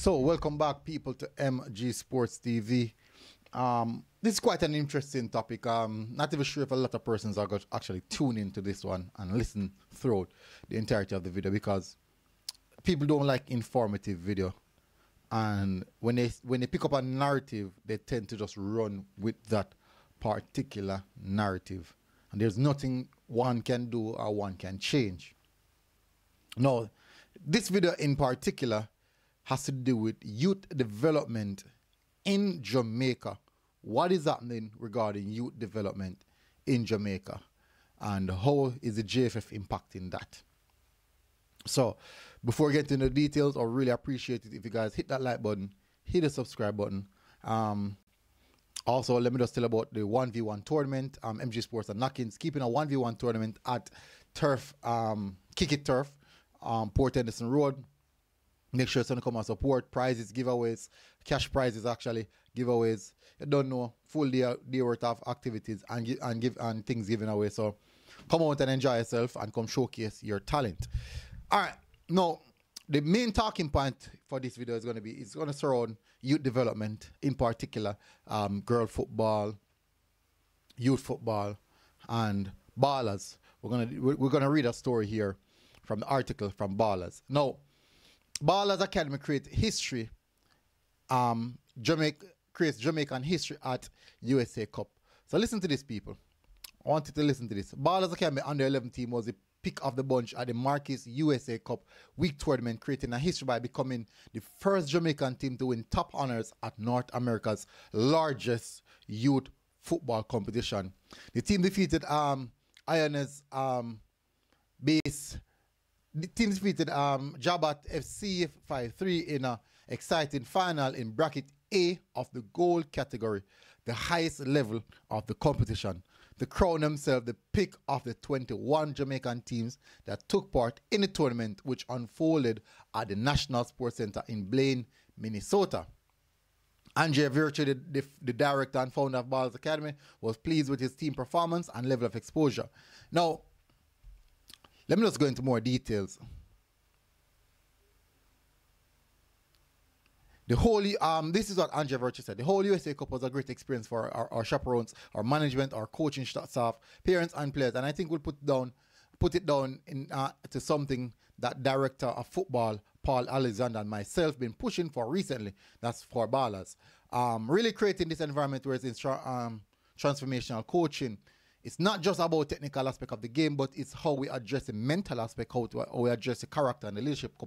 So, welcome back, people, to MG Sports TV. This is quite an interesting topic. Not even sure if a lot of persons are going to actually tune into this one and listen throughout the entirety of the video, because people don't like informative video, and when they pick up a narrative, they tend to just run with that particular narrative, and there's nothing one can do or one can change. Now, this video in particular has to do with youth development in Jamaica. What is happening regarding youth development in Jamaica, and how is the JFF impacting that? So, before we get into the details, I really appreciate it if you guys hit that like button, hit the subscribe button. Also, let me just tell about the 1v1 tournament. MG Sports and Knockins keeping a 1v1 tournament at Turf, Kick It Turf, Port Henderson Road. Make sure to come and support. Prizes, giveaways, cash prizes actually, giveaways. You don't know, full day worth of activities and things given away. So come out and enjoy yourself and come showcase your talent. All right, now the main talking point for this video is going to surround youth development, in particular, girl football, youth football, and BALLAZ. We're gonna read a story here from the article from BALLAZ. Now, BALLAZ Academy creates history. Creates Jamaican history at USA Cup. So listen to this, people. I want you to listen to this. BALLAZ Academy under 11 team was the pick of the bunch at the Marquis USA Cup week tournament, creating a history by becoming the first Jamaican team to win top honors at North America's largest youth football competition. The team defeated Iona's base. The team defeated Jabat FC 5-3 in an exciting final in bracket A of the gold category, the highest level of the competition. They crowned themselves the pick of the 21 Jamaican teams that took part in the tournament, which unfolded at the National Sports Center in Blaine, Minnesota. Andre Virtue, the director and founder of BALLAZ Academy, was pleased with his team performance and level of exposure. Now, let me just go into more details. The whole, this is what Andre Virtue said. The whole USA Cup was a great experience for our chaperones, our management, our coaching staff, parents, and players. And I think we'll put it down to something that director of football, Paul Alexander, and myself been pushing for recently. That's for BALLAZ. Really creating this environment where it's transformational coaching. It's not just about technical aspect of the game, but it's how we address the mental aspect, how we address the character and the leadership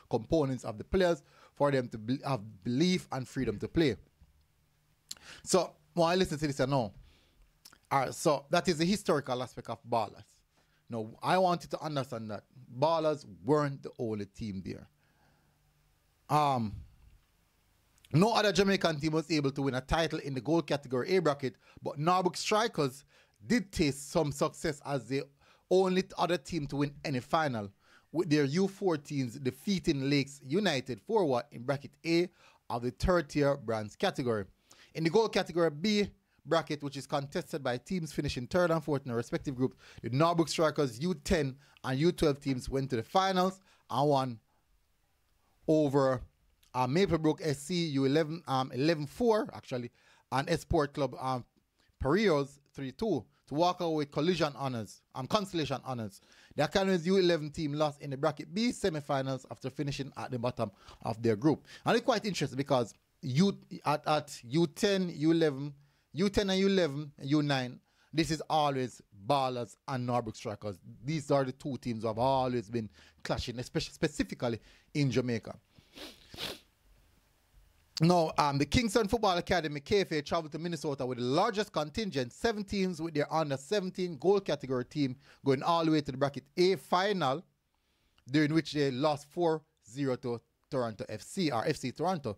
components of the players for them to have belief and freedom to play. So, when I listen to this, I know. All right, so that is the historical aspect of BALLAZ. Now, I want you to understand that BALLAZ weren't the only team there. No other Jamaican team was able to win a title in the gold category A bracket, but Norfolk Strikers did taste some success as the only other team to win any final, with their U14s defeating Lakes United 4-1 in bracket A of the third-tier bronze category. In the gold category B bracket, which is contested by teams finishing third and fourth in their respective groups, the Norfolk Strikers U10 and U12 teams went to the finals and won over Maplebrook SC U11 11-4 actually, and Esport Club Perios 3-2 to walk away with consolation honors. The Academy's U11 team lost in the bracket B semi-finals after finishing at the bottom of their group. And it's quite interesting because at U10, U11, U10 and U11, U9, this is always BALLAZ and Norfolk Strikers. These are the two teams who have always been clashing, especially specifically in Jamaica. Now, the Kingston Football Academy, KFA, traveled to Minnesota with the largest contingent, 7 teams with their under-17 gold category team going all the way to the bracket A final, during which they lost 4-0 to Toronto FC, or FC Toronto.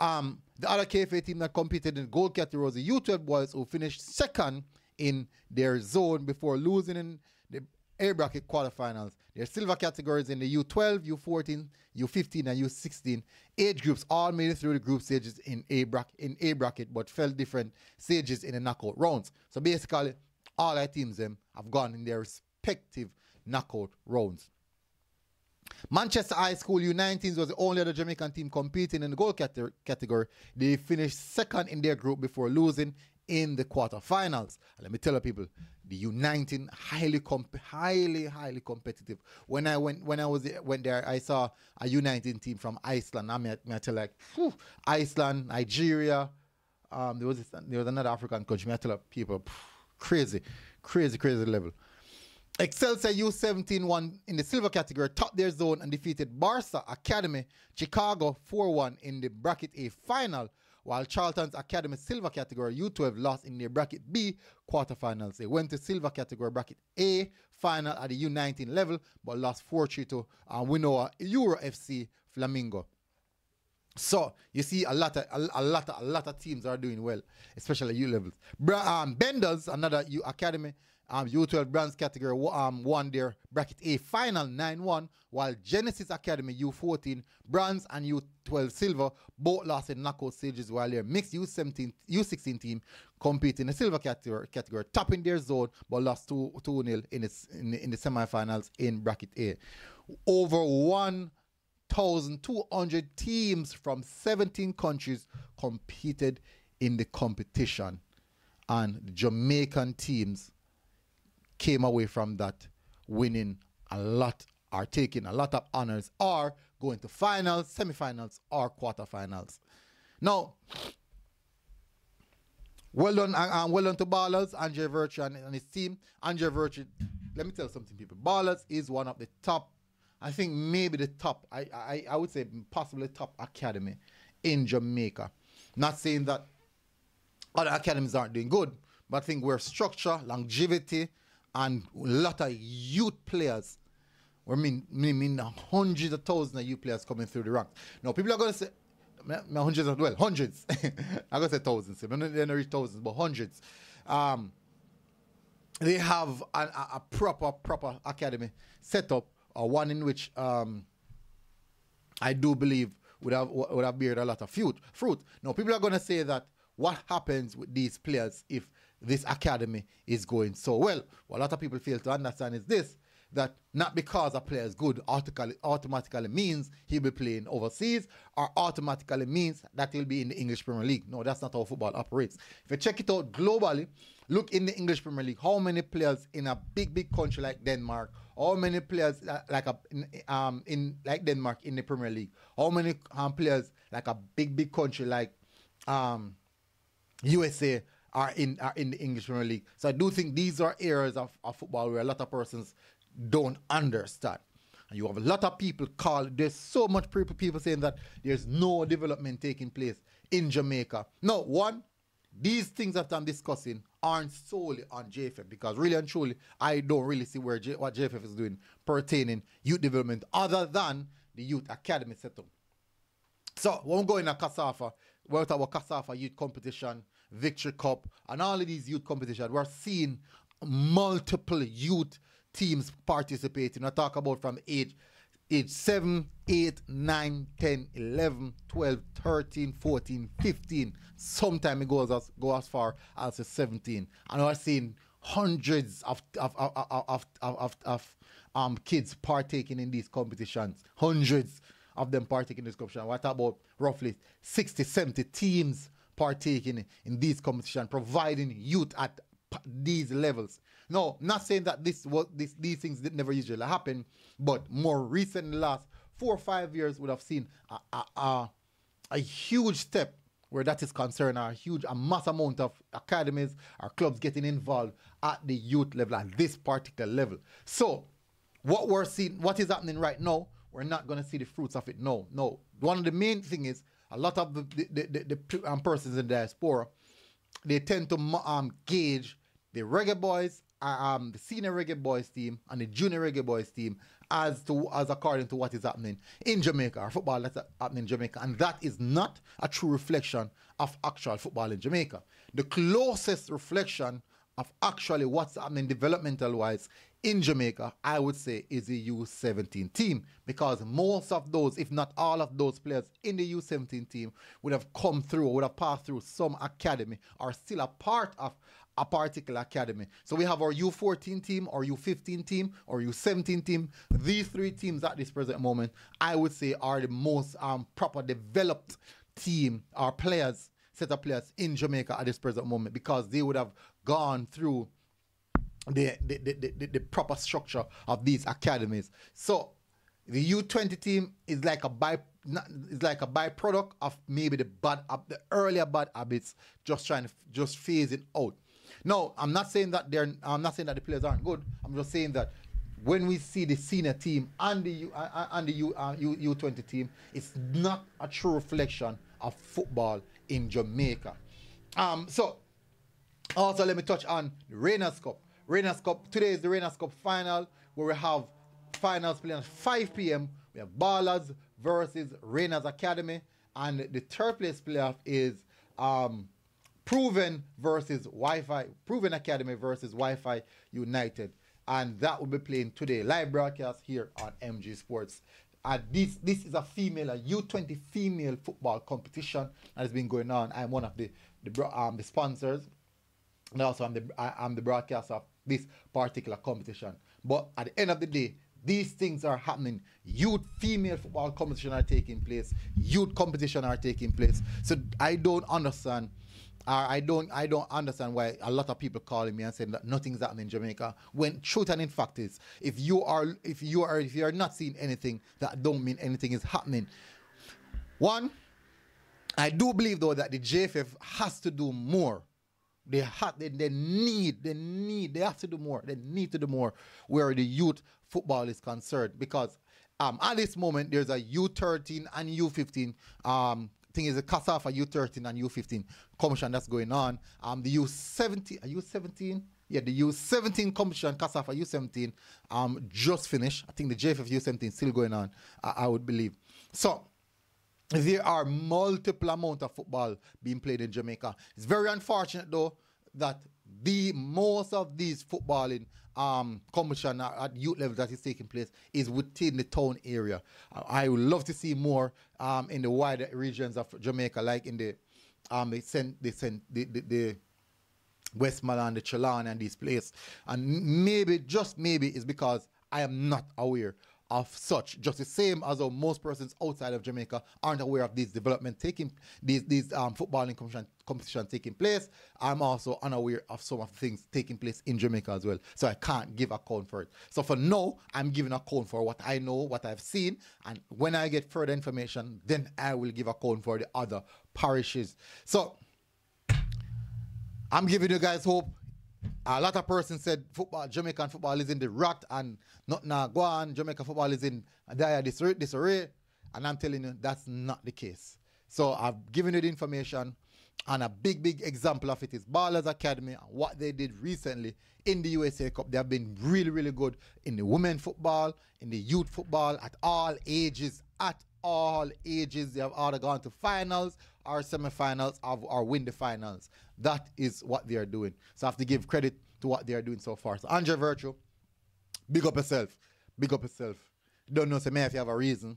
The other KFA team that competed in the gold category was the U12 boys, who finished second in their zone before losing in the A bracket quarterfinals. Their silver categories in the U12, U14, U15, and U16 age groups all made it through the group stages in A bracket, but fell different stages in the knockout rounds. So basically, all our teams have gone in their respective knockout rounds. Manchester High School U19s was the only other Jamaican team competing in the goal category. They finished second in their group before losing in the quarterfinals. And let me tell you people, the U19 highly competitive. When I went there, I saw a U19 team from Iceland. I tell like Iceland, Nigeria. There was another African country. I tell you people, crazy level. Excelsior U17 won in the silver category, topped their zone and defeated Barca Academy Chicago 4-1 in the bracket A final, while Charlton's Academy silver category U12 lost in their bracket B quarterfinals. They went to silver category bracket A final at the U19 level, but lost 4-3 to winner Euro FC Flamingo. So you see a lot of teams are doing well, especially U levels. Benders, another U Academy U12 bronze category, won their bracket A final 9-1, while Genesis Academy U14 bronze and U12 silver both lost in knockout stages, while their mixed U16 team compete in the silver category, topping their zone, but lost 2-0 in the semifinals in bracket A. Over 1,200 teams from 17 countries competed in the competition, and the Jamaican teams came away from that winning a lot, or taking a lot of honors, or going to finals, semifinals, or quarterfinals. Now, well done to BALLAZ, Andre Virtue and his team. Andre Virtue, let me tell you something, people. BALLAZ is one of the top, I think maybe the top, I would say possibly top academy in Jamaica. Not saying that other academies aren't doing good, but I think we're structure, longevity, and a lot of youth players. I mean hundreds of thousands of youth players coming through the ranks. Now, people are going to say, hundreds. I'm going to say thousands. They're not reach thousands, but hundreds. They have a proper academy set up, one in which I do believe would have beared a lot of fruit. Now, people are going to say that what happens with these players if this academy is going so well? What a lot of people fail to understand is this, that not because a player is good automatically means he'll be playing overseas, or automatically means that he'll be in the English Premier League. No, that's not how football operates. If you check it out globally, look in the English Premier League, how many players in a big country like Denmark, how many players in Denmark in the Premier League, how many players like a big country like USA are in the English Premier League. So I do think these are areas of football where a lot of persons don't understand. And you have a lot of people there's so much people saying that there's no development taking place in Jamaica. No, one, these things that I'm discussing aren't solely on JFF, because really and truly, I don't really see what JFF is doing pertaining youth development other than the youth academy setup. So when we go in a Kasafa, we're talking about Kasafa youth competition, Victory Cup, and all of these youth competitions, we're seeing multiple youth teams participating. I talk about from age 7, 8, 9, 10, 11, 12, 13, 14, 15. Sometimes it goes as far as 17. And we're seeing hundreds of kids partaking in these competitions. Hundreds of them partaking in this competition. We're talking about roughly 60, 70 teams partaking in these competitions, providing youth at these levels. No, not saying that these things did never usually happen, but more recent, in the last 4 or 5 years, would have seen a huge step where that is concerned, a mass amount of academies or clubs getting involved at the youth level, at this particular level. So what we're seeing, what is happening right now, we're not going to see the fruits of it. No. One of the main things is a lot of the persons in the diaspora, they tend to gauge the Reggae Boyz, the senior Reggae Boyz team and the junior Reggae Boyz team as according to what is happening in Jamaica, or football that's happening in Jamaica. And that is not a true reflection of actual football in Jamaica. The closest reflection of actually what's happening developmental-wise in Jamaica, I would say, is the U17 team, because most of those, if not all of those players in the U17 team would have come through, would have passed through some academy, or still a part of a particular academy. So we have our U14 team, our U15 team, our U17 team. These three teams at this present moment, I would say, are the most proper developed team or players, set of players in Jamaica at this present moment, because they would have gone through the proper structure of these academies. So the U20 team is like a byproduct of maybe the earlier bad habits, just trying to phase it out. No, I'm not saying that the players aren't good. I'm just saying that when we see the senior team and the U20 team, it's not a true reflection of football in Jamaica. So also let me touch on the Reinas Cup. Reinas Cup, today is the Reinas Cup final, where we have finals playing at 5 p.m. We have BALLAZ versus Reinas Academy, and the third place playoff is Proven Academy versus Wi-Fi United, and that will be playing today. Live broadcast here on MG Sports. And this is a U20 female football competition that has been going on. I'm one of the sponsors, and also I'm the broadcaster of this particular competition. But at the end of the day, these things are happening. Youth female football competition are taking place. Youth competition are taking place. So I don't understand. I don't understand why a lot of people calling me and saying that nothing's happening in Jamaica. When truth and in fact is, if you are not seeing anything, that don't mean anything is happening. One, I do believe though that the JFF has to do more. They have to do more. They need to do more where the youth football is concerned, because at this moment there's a U13 and U15 thing is a CASAFA U13 and U15 commission that's going on. The U17, yeah, the U17 commission, CASAFA U17 just finished. I think the JFF U17 is still going on, I would believe. So there are multiple amount of football being played in Jamaica. It's very unfortunate though that most of these footballing competition at youth level that is taking place is within the town area. I would love to see more in the wider regions of Jamaica, like in the Westmoreland, the Chelan and these places. And maybe, just maybe, it's because I am not aware of such, just the same as how most persons outside of Jamaica aren't aware of these development these footballing competition taking place. I'm also unaware of some of the things taking place in Jamaica as well, so I can't give account for it. So for now, I'm giving account for what I know, what I've seen, and when I get further information, then I will give account for the other parishes. So I'm giving you guys hope. A lot of persons said Jamaican football is in the rot and nothing go on. Jamaican football is in disarray. And I'm telling you, that's not the case. So I've given you the information, and a big example of it is BALLAZ Academy and what they did recently in the USA Cup. They have been really good in the women football, in the youth football, at all ages. At all ages, they have either gone to finals or semi-finals or win the finals. That is what they are doing. So I have to give credit to what they are doing so far. So Andre Virtue, big up yourself. Big up yourself. Don't know, say, if you have a reason.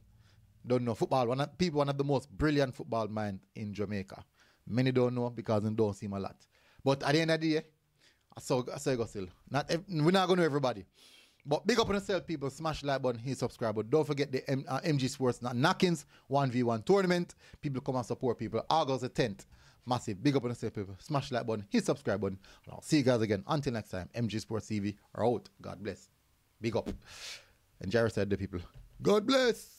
Don't know. Football, one of the most brilliant football minds in Jamaica. Many don't know because they don't see him a lot. But at the end of the day, I saw you go still. We're not going to know everybody. But big up on yourself, people. Smash the like button, hit subscribe. But don't forget the MG Sports Knockings 1v1 tournament. People come and support people. August the 10th. Massive. Big up on yourself, people. Smash the like button, hit subscribe button. And I'll see you guys again. Until next time, MG Sports TV are out. God bless. Big up. And Jared said the people. God bless.